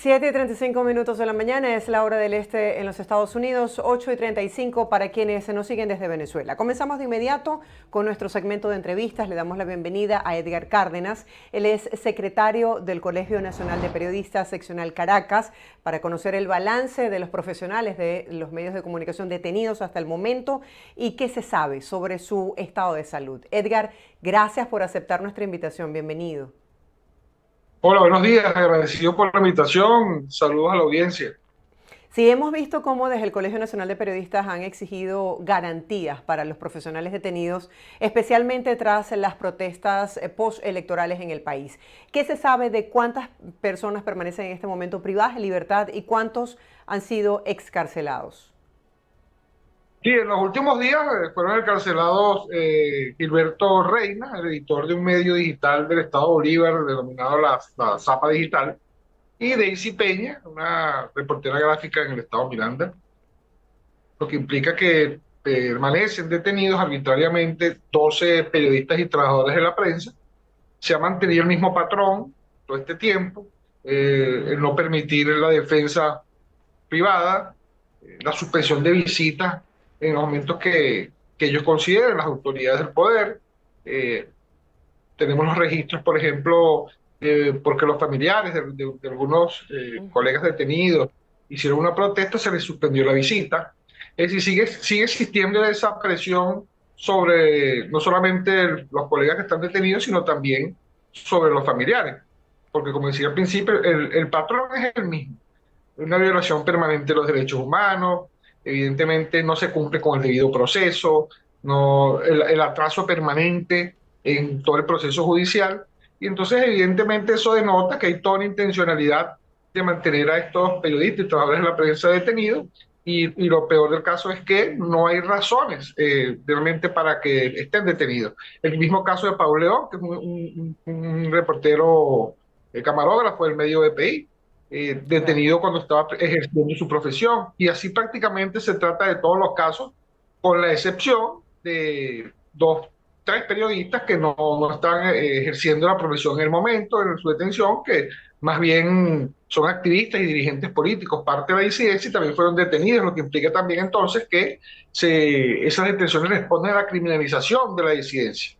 7:35 de la mañana es la hora del este en los Estados Unidos, 8:35 para quienes nos siguen desde Venezuela. Comenzamos de inmediato con nuestro segmento de entrevistas. Le damos la bienvenida a Edgar Cárdenas. Él es secretario del Colegio Nacional de Periodistas Seccional Caracas, para conocer el balance de los profesionales de los medios de comunicación detenidos hasta el momento y qué se sabe sobre su estado de salud. Edgar, gracias por aceptar nuestra invitación. Bienvenido. Hola, buenos días. Agradecido por la invitación. Saludos a la audiencia. Sí, hemos visto cómo desde el Colegio Nacional de Periodistas han exigido garantías para los profesionales detenidos, especialmente tras las protestas postelectorales en el país. ¿Qué se sabe de cuántas personas permanecen en este momento privadas de libertad y cuántos han sido excarcelados? Sí, en los últimos días fueron encarcelados Gilberto Reina, el editor de un medio digital del Estado Bolívar denominado la Zapa Digital, y Daisy Peña, una reportera gráfica en el Estado Miranda, lo que implica que permanecen detenidos arbitrariamente 12 periodistas y trabajadores de la prensa. Se ha mantenido el mismo patrón todo este tiempo, el no permitir la defensa privada, la suspensión de visitas en los momentos que ellos consideren, las autoridades del poder. Eh, Tenemos los registros, por ejemplo, porque los familiares de algunos colegas detenidos hicieron una protesta, se les suspendió la visita. Es decir, sigue existiendo esa presión sobre no solamente los colegas que están detenidos, sino también sobre los familiares. Porque como decía al principio, el patrón es el mismo, una violación permanente de los derechos humanos, evidentemente no se cumple con el debido proceso, no, el atraso permanente en todo el proceso judicial, y entonces evidentemente eso denota que hay toda una intencionalidad de mantener a estos periodistas y trabajadores de la prensa detenidos, y lo peor del caso es que no hay razones realmente para que estén detenidos. El mismo caso de Paul León, que es un reportero camarógrafo del medio EPI, Claro. detenido cuando estaba ejerciendo su profesión. Y así prácticamente se trata de todos los casos, con la excepción de tres periodistas que no están ejerciendo la profesión en el momento de su detención, que más bien son activistas y dirigentes políticos, parte de la disidencia, y también fueron detenidos, lo que implica también entonces que esas detenciones responden a la criminalización de la disidencia.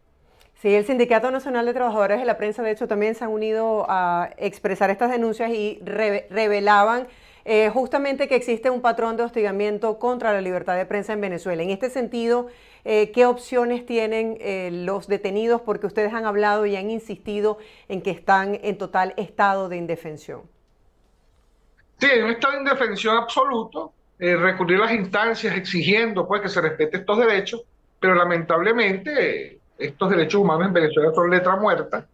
Sí, el Sindicato Nacional de Trabajadores de la Prensa, de hecho, también se han unido a expresar estas denuncias y revelaban justamente que existe un patrón de hostigamiento contra la libertad de prensa en Venezuela. En este sentido, ¿qué opciones tienen los detenidos? Porque ustedes han hablado y han insistido en que están en total estado de indefensión. Sí, hay un estado de indefensión absoluto, recurrir a las instancias exigiendo pues que se respeten estos derechos, pero lamentablemente estos derechos humanos en Venezuela son letra muerta.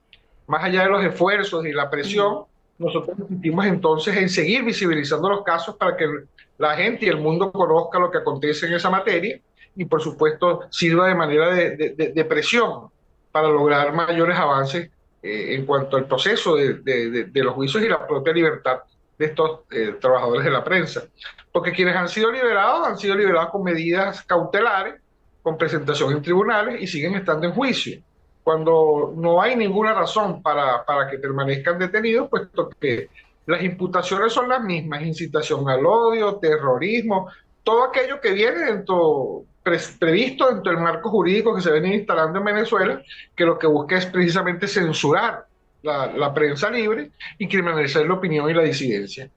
Más allá de los esfuerzos y la Ujú. presión, nosotros insistimos entonces en seguir visibilizando los casos para que la gente y el mundo conozca lo que acontece en esa materia, y por supuesto sirva de manera de presión para lograr mayores avances en cuanto al proceso de los juicios y la propia libertad de estos trabajadores de la prensa. Porque quienes han sido liberados con medidas cautelares, con presentación en tribunales, y siguen estando en juicio cuando no hay ninguna razón para que permanezcan detenidos, puesto que las imputaciones son las mismas: incitación al odio, terrorismo, todo aquello que viene previsto dentro del marco jurídico que se viene instalando en Venezuela, que lo que busca es precisamente censurar la prensa libre y criminalizar la opinión y la disidencia.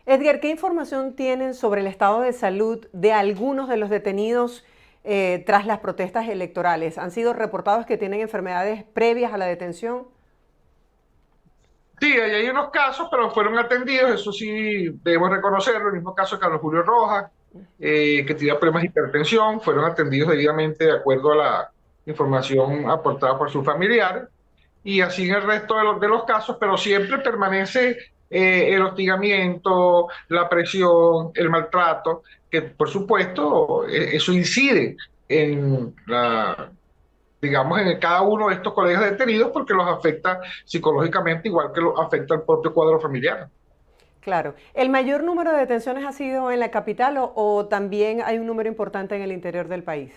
Edgar, ¿qué información tienen sobre el estado de salud de algunos de los detenidos tras las protestas electorales? ¿Han sido reportados que tienen enfermedades previas a la detención? Sí, ahí hay unos casos, pero fueron atendidos, eso sí debemos reconocerlo. El mismo caso de Carlos Julio Rojas, que tenía problemas de hipertensión, fueron atendidos debidamente de acuerdo a la información aportada por sus familiares, y así en el resto de los casos, pero siempre permanece el hostigamiento, la presión, el maltrato, que por supuesto eso incide en digamos, en cada uno de estos colegas detenidos, porque los afecta psicológicamente igual que los afecta al propio cuadro familiar. Claro. ¿El mayor número de detenciones ha sido en la capital o también hay un número importante en el interior del país?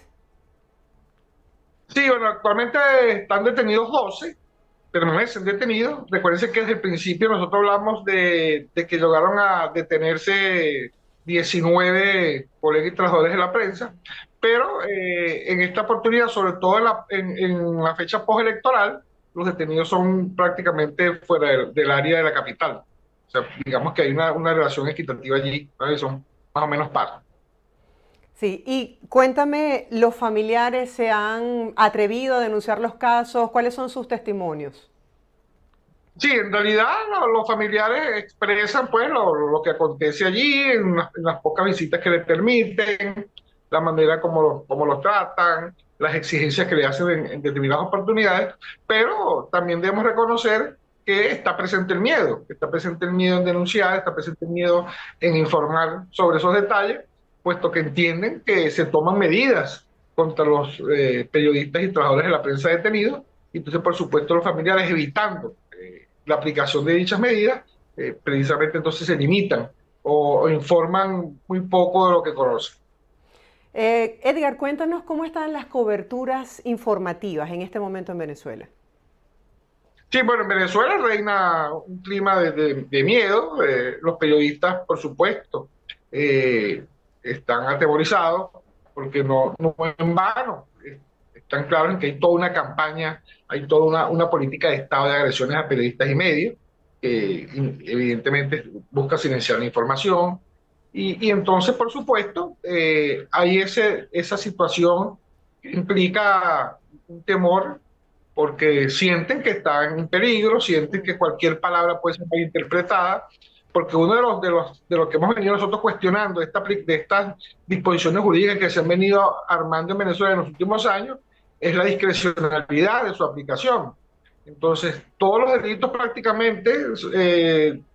Sí, bueno, actualmente están detenidos 12, permanecen detenidos. Recuérdense que desde el principio nosotros hablamos de que llegaron a detenerse 19 colegas y trabajadores de la prensa, pero en esta oportunidad, sobre todo en la fecha postelectoral, los detenidos son prácticamente fuera del área de la capital. O sea, digamos que hay una relación equitativa allí, ¿no? Son más o menos pares. Sí, y cuéntame, ¿los familiares se han atrevido a denunciar los casos? ¿Cuáles son sus testimonios? Sí, en realidad los familiares expresan pues lo que acontece allí en las pocas visitas que le permiten, la manera como los tratan, las exigencias que le hacen en determinadas oportunidades, pero también debemos reconocer que está presente el miedo, que está presente el miedo en denunciar, está presente el miedo en informar sobre esos detalles, puesto que entienden que se toman medidas contra los periodistas y trabajadores de la prensa detenidos, y entonces por supuesto los familiares evitando la aplicación de dichas medidas, precisamente entonces se limitan o informan muy poco de lo que conocen. Edgar, cuéntanos cómo están las coberturas informativas en este momento en Venezuela. Sí, bueno, en Venezuela reina un clima de miedo. Los periodistas, por supuesto, eh, están atemorizados porque no en vano. Están claros en que hay toda una campaña, hay toda una política de Estado de agresiones a periodistas y medios, que evidentemente busca silenciar la información. Y entonces, por supuesto, hay esa situación que implica un temor porque sienten que están en peligro, sienten que cualquier palabra puede ser malinterpretada, porque uno de los que hemos venido nosotros cuestionando de estas disposiciones jurídicas que se han venido armando en Venezuela en los últimos años es la discrecionalidad de su aplicación. Entonces, todos los delitos prácticamente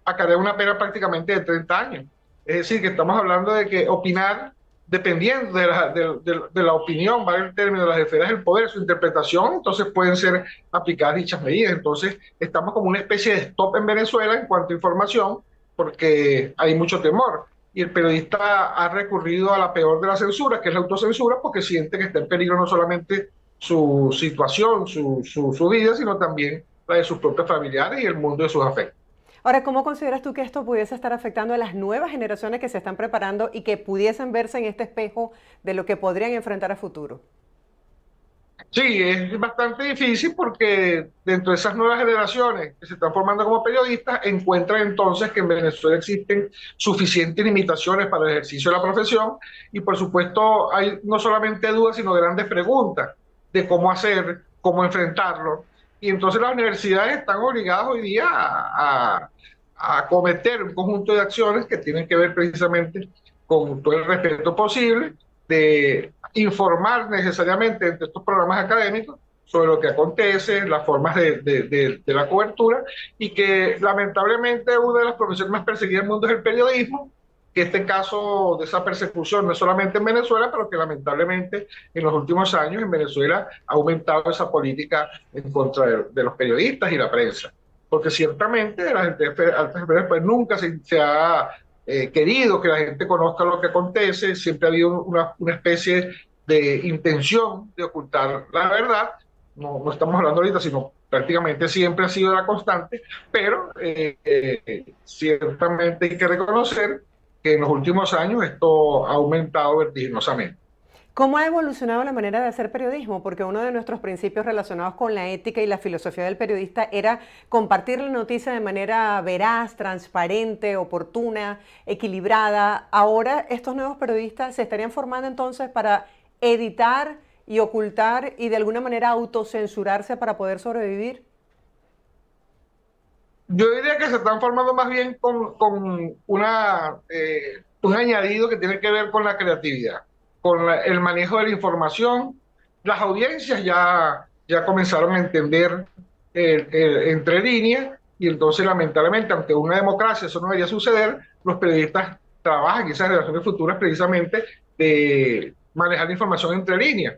acarrean una pena prácticamente de 30 años. Es decir, que estamos hablando de que opinar, dependiendo de la opinión, va el término de las esferas del poder, su interpretación, entonces pueden ser aplicadas dichas medidas. Entonces, estamos como una especie de stop en Venezuela en cuanto a información, porque hay mucho temor. Y el periodista ha recurrido a la peor de las censuras, que es la autocensura, porque siente que está en peligro no solamente su situación, su vida, sino también la de sus propios familiares y el mundo de sus afectos. Ahora, ¿cómo consideras tú que esto pudiese estar afectando a las nuevas generaciones que se están preparando y que pudiesen verse en este espejo de lo que podrían enfrentar a futuro? Sí, es bastante difícil porque dentro de esas nuevas generaciones que se están formando como periodistas, encuentran entonces que en Venezuela existen suficientes limitaciones para el ejercicio de la profesión y por supuesto hay no solamente dudas, sino grandes preguntas de cómo hacer, cómo enfrentarlo. Y entonces las universidades están obligadas hoy día a cometer un conjunto de acciones que tienen que ver precisamente con todo el respeto posible de informar necesariamente entre estos programas académicos sobre lo que acontece, las formas de la cobertura, y que lamentablemente una de las profesiones más perseguidas del mundo es el periodismo, que este caso de esa persecución no es solamente en Venezuela, pero que lamentablemente en los últimos años en Venezuela ha aumentado esa política en contra de los periodistas y la prensa. Porque ciertamente las altas esferas pues nunca se ha querido que la gente conozca lo que acontece, siempre ha habido una especie de intención de ocultar la verdad, no estamos hablando ahorita, sino prácticamente siempre ha sido la constante, pero ciertamente hay que reconocer que en los últimos años esto ha aumentado vertiginosamente. ¿Cómo ha evolucionado la manera de hacer periodismo? Porque uno de nuestros principios relacionados con la ética y la filosofía del periodista era compartir la noticia de manera veraz, transparente, oportuna, equilibrada. Ahora estos nuevos periodistas se estarían formando entonces para editar y ocultar y de alguna manera autocensurarse para poder sobrevivir. Yo diría que se están formando más bien con un añadido que tiene que ver con la creatividad, con el manejo de la información. Las audiencias ya comenzaron a entender entre líneas y entonces lamentablemente, aunque una democracia eso no debería suceder, los periodistas trabajan en esas relaciones futuras precisamente de manejar la información entre líneas.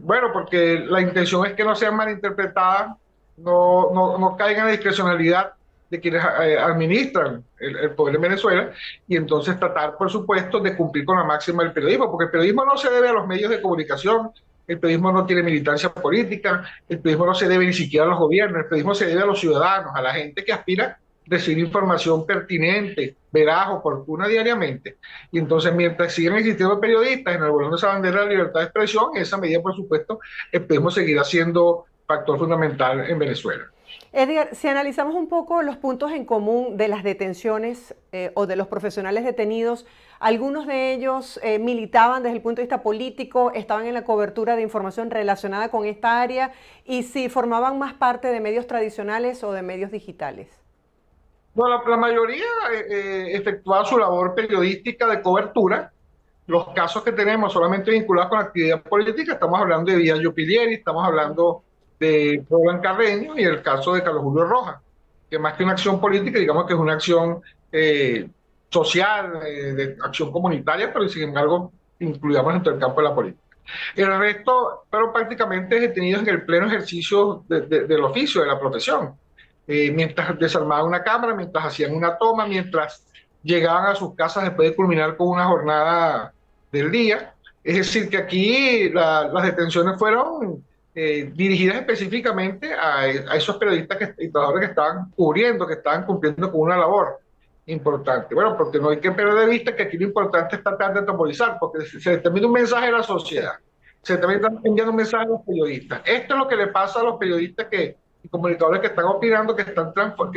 Bueno, porque la intención es que no sean malinterpretadas, no caigan en la discrecionalidad de quienes administran el poder en Venezuela y entonces tratar, por supuesto, de cumplir con la máxima del periodismo, porque el periodismo no se debe a los medios de comunicación, el periodismo no tiene militancia política, el periodismo no se debe ni siquiera a los gobiernos, el periodismo se debe a los ciudadanos, a la gente que aspira a recibir información pertinente, veraz, oportuna diariamente. Y entonces, mientras sigan existiendo periodistas enarbolando esa bandera de la libertad de expresión, en esa medida, por supuesto, el periodismo seguirá siendo factor fundamental en Venezuela. Edgar, si analizamos un poco los puntos en común de las detenciones o de los profesionales detenidos, algunos de ellos militaban desde el punto de vista político, estaban en la cobertura de información relacionada con esta área y si formaban más parte de medios tradicionales o de medios digitales. Bueno, la mayoría efectuaba su labor periodística de cobertura. Los casos que tenemos solamente vinculados con la actividad política, estamos hablando de Villaggio Pilieri, estamos hablando de Roland Carreño y el caso de Carlos Julio Rojas, que más que una acción política, digamos que es una acción eh, social, de acción comunitaria, pero sin embargo incluyamos dentro del campo de la política. El resto fueron prácticamente detenidos en el pleno ejercicio del oficio, de la profesión. Mientras desarmaban una cámara, mientras hacían una toma, mientras llegaban a sus casas después de culminar con una jornada del día. Es decir, que aquí las detenciones fueron dirigidas específicamente a esos periodistas y trabajadores que estaban cubriendo, que estaban cumpliendo con una labor importante. Bueno, porque no hay que perder de vista que aquí lo importante es tratar de temporizar, porque se determina un mensaje a la sociedad, Sí. se también están enviando un mensaje a los periodistas. Esto es lo que le pasa a los periodistas y comunicadores que están opinando, que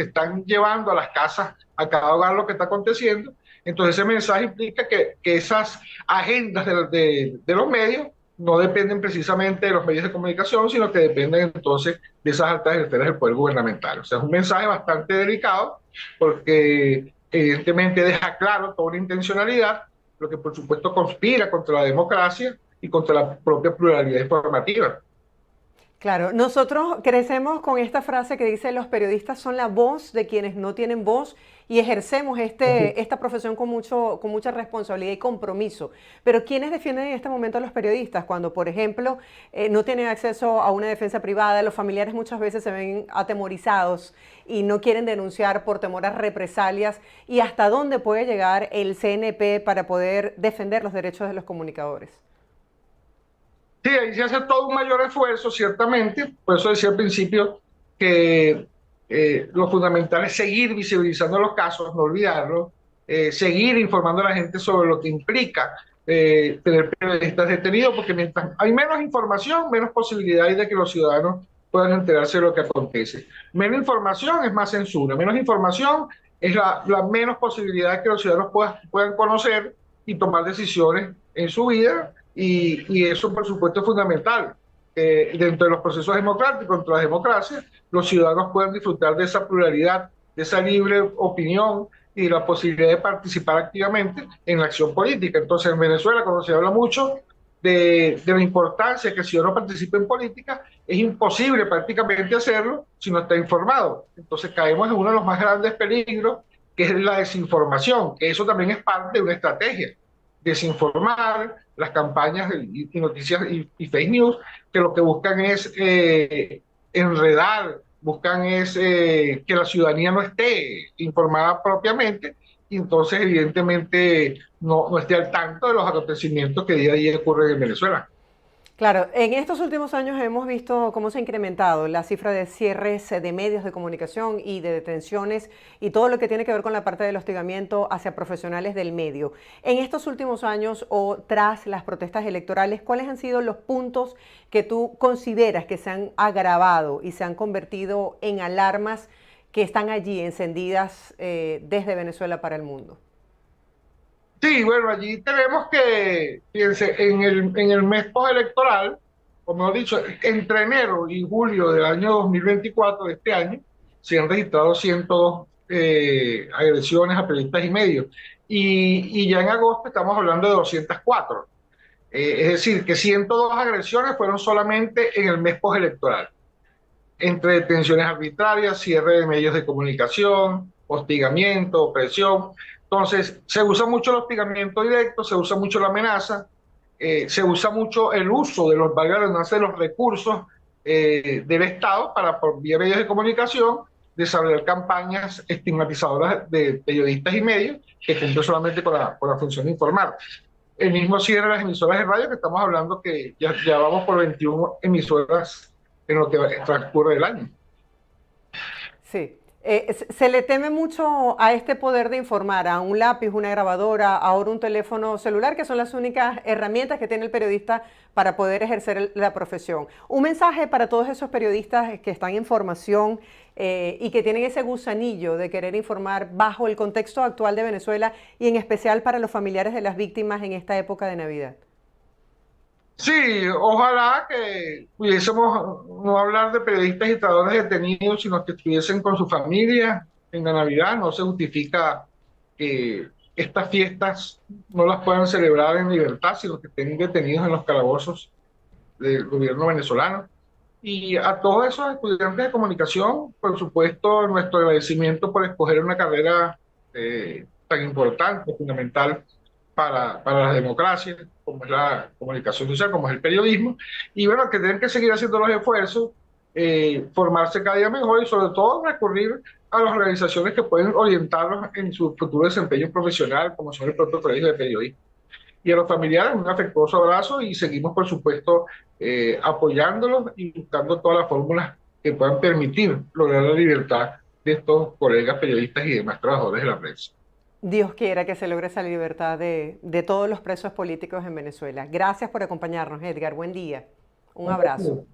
están llevando a las casas, a cada hogar lo que está aconteciendo. Entonces ese mensaje implica que esas agendas de los medios no dependen precisamente de los medios de comunicación, sino que dependen entonces de esas altas esferas del poder gubernamental. O sea, es un mensaje bastante delicado porque evidentemente deja claro toda una intencionalidad, lo que por supuesto conspira contra la democracia y contra la propia pluralidad informativa. Claro, nosotros crecemos con esta frase que dice los periodistas son la voz de quienes no tienen voz y ejercemos esta profesión con mucha responsabilidad y compromiso. Pero ¿quiénes defienden en este momento a los periodistas? Cuando, por ejemplo, no tienen acceso a una defensa privada, los familiares muchas veces se ven atemorizados y no quieren denunciar por temor a represalias. ¿Y hasta dónde puede llegar el CNP para poder defender los derechos de los comunicadores? Sí, ahí se hace todo un mayor esfuerzo, ciertamente. Por eso decía al principio que lo fundamental es seguir visibilizando los casos, no olvidarlo, seguir informando a la gente sobre lo que implica tener periodistas detenidos, porque mientras hay menos información, menos posibilidad hay de que los ciudadanos puedan enterarse de lo que acontece. Menos información es más censura, menos información es la menos posibilidad de que los ciudadanos puedan conocer y tomar decisiones en su vida y eso, por supuesto, es fundamental. Dentro de los procesos democráticos, dentro de la democracia, los ciudadanos puedan disfrutar de esa pluralidad, de esa libre opinión y la posibilidad de participar activamente en la acción política. Entonces, en Venezuela, cuando se habla mucho de la importancia de que el ciudadano participe en política, es imposible prácticamente hacerlo si no está informado. Entonces, caemos en uno de los más grandes peligros, que es la desinformación, que eso también es parte de una estrategia desinformar, las campañas y noticias y fake news, que lo que buscan es enredar, buscan es que la ciudadanía no esté informada propiamente y entonces evidentemente no esté al tanto de los acontecimientos que día a día ocurren en Venezuela. Claro, en estos últimos años hemos visto cómo se ha incrementado la cifra de cierres de medios de comunicación y de detenciones y todo lo que tiene que ver con la parte del hostigamiento hacia profesionales del medio. En estos últimos años o tras las protestas electorales, ¿cuáles han sido los puntos que tú consideras que se han agravado y se han convertido en alarmas que están allí encendidas desde Venezuela para el mundo? Sí, bueno, allí tenemos que, fíjense, en el mes postelectoral, o mejor dicho, entre enero y julio del año 2024 de este año, se han registrado 102 agresiones a periodistas y medios. Y ya en agosto estamos hablando de 204. Es decir, que 102 agresiones fueron solamente en el mes postelectoral entre detenciones arbitrarias, cierre de medios de comunicación, hostigamiento, opresión. Entonces, se usa mucho el hostigamiento directo, se usa mucho la amenaza, se usa mucho el uso de los, valga la redundancia, de los recursos del Estado para, por vía medios de comunicación, desarrollar campañas estigmatizadoras de periodistas y medios que cumplen solamente con la función de informar. el mismo cierre de las emisoras de radio, que estamos hablando que ya vamos por 21 emisoras en lo que transcurre el año. Sí. Se le teme mucho a este poder de informar, a un lápiz, una grabadora, ahora un teléfono celular, que son las únicas herramientas que tiene el periodista para poder ejercer la profesión. Un mensaje para todos esos periodistas que están en formación y que tienen ese gusanillo de querer informar bajo el contexto actual de Venezuela y en especial para los familiares de las víctimas en esta época de Navidad. Sí, ojalá que pudiésemos no hablar de periodistas y trabajadores detenidos, sino que estuviesen con su familia en la Navidad. No se justifica que estas fiestas no las puedan celebrar en libertad, sino que estén detenidos en los calabozos del gobierno venezolano. Y a todos esos estudiantes de comunicación, por supuesto, nuestro agradecimiento por escoger una carrera tan importante, fundamental para la democracia, como es la comunicación social, como es el periodismo. Y bueno, que tienen que seguir haciendo los esfuerzos, formarse cada día mejor y sobre todo recurrir a las organizaciones que pueden orientarlos en su futuro desempeño profesional, como son el propio Colegio de Periodistas. Y a los familiares un afectuoso abrazo y seguimos, por supuesto, apoyándolos y buscando todas las fórmulas que puedan permitir lograr la libertad de estos colegas periodistas y demás trabajadores de la prensa. Dios quiera que se logre esa libertad de todos los presos políticos en Venezuela. Gracias por acompañarnos, Edgar. Buen día. Un abrazo.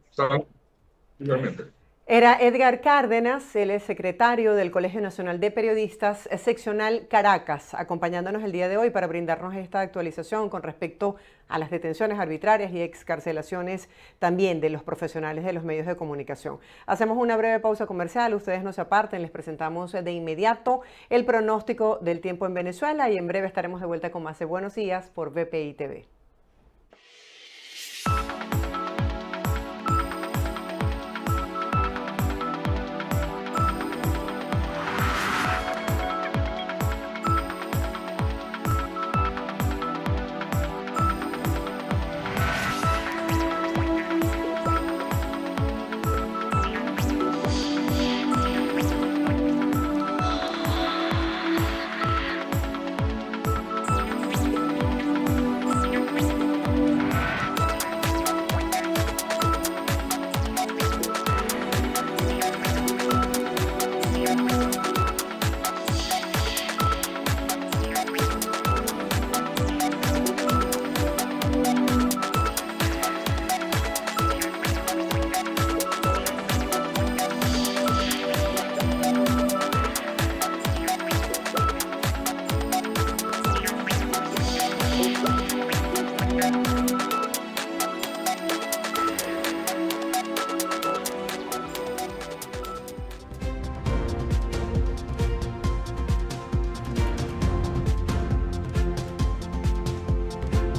Igualmente. Era Edgar Cárdenas, él es secretario del Colegio Nacional de Periodistas, seccional Caracas, acompañándonos el día de hoy para brindarnos esta actualización con respecto a las detenciones arbitrarias y excarcelaciones también de los profesionales de los medios de comunicación. Hacemos una breve pausa comercial, ustedes no se aparten, les presentamos de inmediato el pronóstico del tiempo en Venezuela y en breve estaremos de vuelta con más de Buenos Días por VPI TV.